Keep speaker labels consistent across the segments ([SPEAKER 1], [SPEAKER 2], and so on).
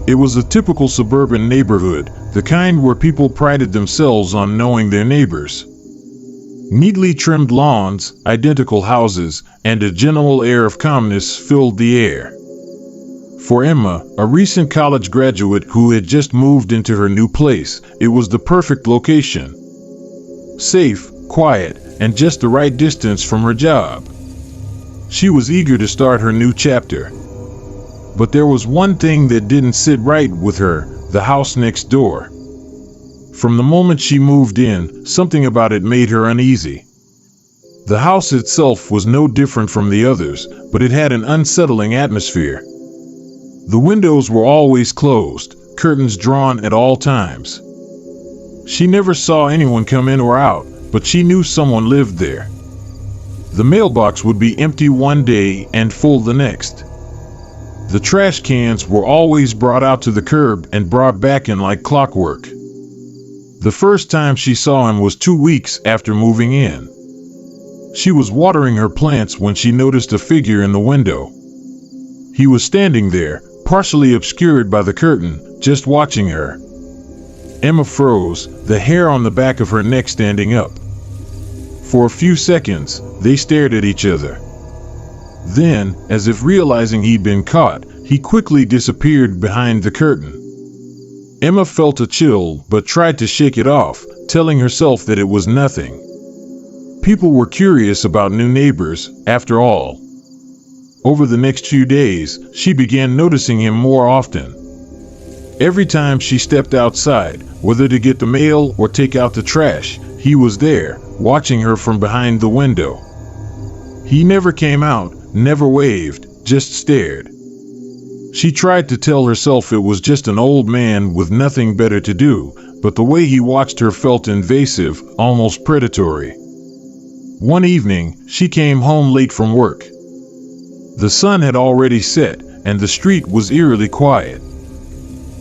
[SPEAKER 1] It was a typical suburban neighborhood, the kind where people prided themselves on knowing their neighbors. Neatly trimmed lawns, identical houses, and a general air of calmness filled the air. For Emma, a recent college graduate who had just moved into her new place, it was the perfect location. Safe, quiet, and just the right distance from her job. She was eager to start her new chapter. But there was one thing that didn't sit right with her, the house next door. From the moment she moved in, something about it made her uneasy. The house itself was no different from the others, but it had an unsettling atmosphere. The windows were always closed, curtains drawn at all times. She never saw anyone come in or out, but she knew someone lived there. The mailbox would be empty one day and full the next. The trash cans were always brought out to the curb and brought back in like clockwork. The first time she saw him was 2 weeks after moving in. She was watering her plants when she noticed a figure in the window. He was standing there, partially obscured by the curtain, just watching her. Emma froze, the hair on the back of her neck standing up. For a few seconds, they stared at each other. Then, as if realizing he'd been caught, he quickly disappeared behind the curtain. Emma felt a chill but tried to shake it off, telling herself that it was nothing. People were curious about new neighbors, after all. Over the next few days, she began noticing him more often. Every time she stepped outside, whether to get the mail or take out the trash, he was there, watching her from behind the window. He never came out, never waved, just stared. She tried to tell herself it was just an old man with nothing better to do, but the way he watched her felt invasive, almost predatory. One evening, she came home late from work. The sun had already set, and the street was eerily quiet.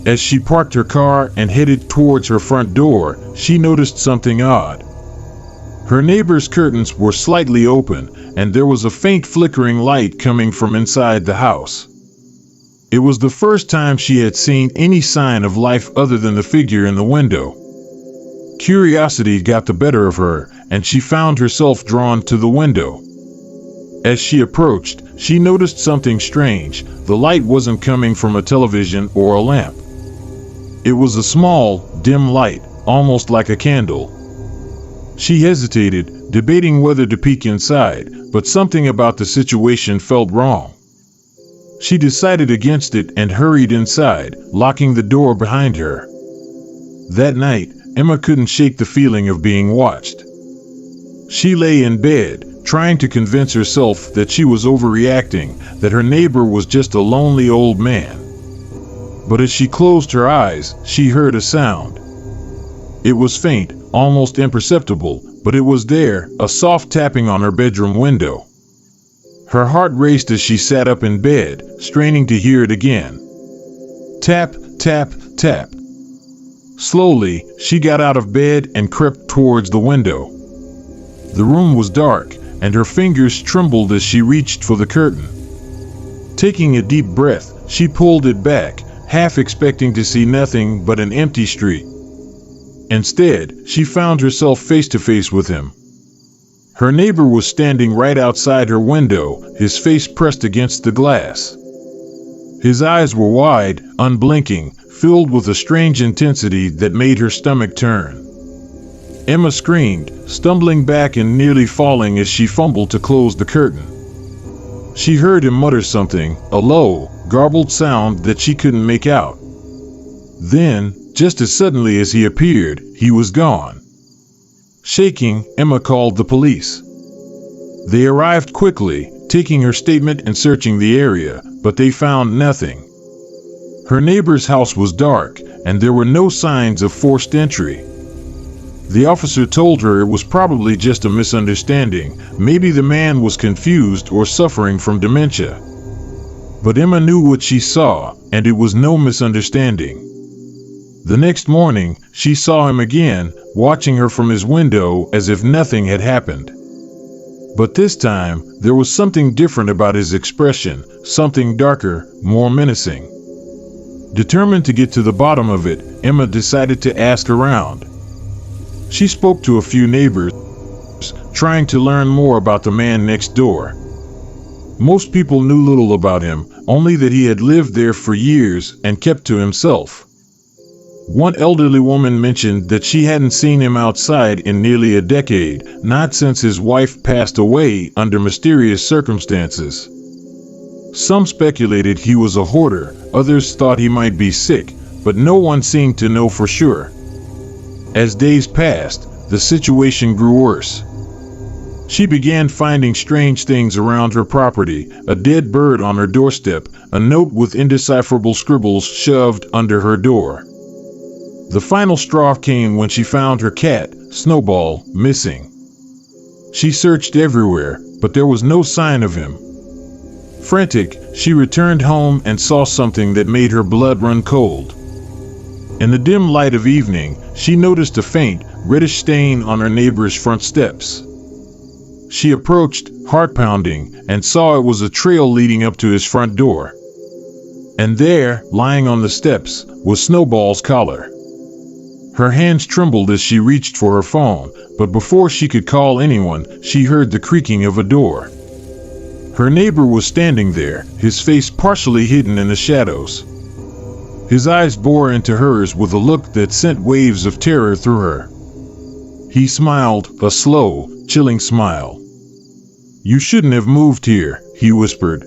[SPEAKER 1] As she parked her car and headed towards her front door, she noticed something odd. Her neighbor's curtains were slightly open, and there was a faint flickering light coming from inside the house. It was the first time she had seen any sign of life other than the figure in the window. Curiosity got the better of her, and she found herself drawn to the window. As she approached, she noticed something strange. The light wasn't coming from a television or a lamp. It was a small, dim light, almost like a candle. She hesitated, debating whether to peek inside, but something about the situation felt wrong. She decided against it and hurried inside, locking the door behind her. That night, Emma couldn't shake the feeling of being watched. She lay in bed, trying to convince herself that she was overreacting, that her neighbor was just a lonely old man. But as she closed her eyes, she heard a sound. It was faint, almost imperceptible, but it was there, a soft tapping on her bedroom window. Her heart raced as she sat up in bed, straining to hear it again. Tap, tap, tap. Slowly, she got out of bed and crept towards the window. The room was dark, and her fingers trembled as she reached for the curtain. Taking a deep breath, she pulled it back, half expecting to see nothing but an empty street. Instead, she found herself face to face with him. Her neighbor was standing right outside her window, his face pressed against the glass. His eyes were wide, unblinking, filled with a strange intensity that made her stomach turn. Emma screamed, stumbling back and nearly falling as she fumbled to close the curtain. She heard him mutter something, a low, garbled sound that she couldn't make out. Then, just as suddenly as he appeared, he was gone. Shaking, Emma called the police. They arrived quickly, taking her statement and searching the area, but they found nothing. Her neighbor's house was dark, and there were no signs of forced entry. The officer told her it was probably just a misunderstanding, maybe the man was confused or suffering from dementia. But Emma knew what she saw, and it was no misunderstanding. The next morning, she saw him again, watching her from his window as if nothing had happened. But this time, there was something different about his expression, something darker, more menacing. Determined to get to the bottom of it, Emma decided to ask around. She spoke to a few neighbors, trying to learn more about the man next door. Most people knew little about him, only that he had lived there for years and kept to himself. One elderly woman mentioned that she hadn't seen him outside in nearly a decade, not since his wife passed away under mysterious circumstances. Some speculated he was a hoarder, others thought he might be sick, but no one seemed to know for sure. As days passed, the situation grew worse. She began finding strange things around her property, a dead bird on her doorstep, a note with indecipherable scribbles shoved under her door. The final straw came when she found her cat, Snowball, missing. She searched everywhere, but there was no sign of him. Frantic, she returned home and saw something that made her blood run cold. In the dim light of evening, she noticed a faint, reddish stain on her neighbor's front steps. She approached, heart pounding, and saw it was a trail leading up to his front door. And there, lying on the steps, was Snowball's collar. Her hands trembled as she reached for her phone, but before she could call anyone, she heard the creaking of a door. Her neighbor was standing there, his face partially hidden in the shadows. His eyes bored into hers with a look that sent waves of terror through her. He smiled, a slow, chilling smile. "You shouldn't have moved here," he whispered.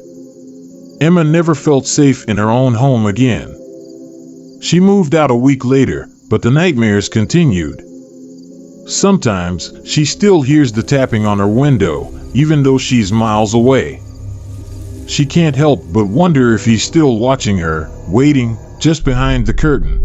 [SPEAKER 1] Emma never felt safe in her own home again. She moved out a week later, but the nightmares continued. Sometimes, she still hears the tapping on her window, even though she's miles away. She can't help but wonder if he's still watching her, waiting, just behind the curtain.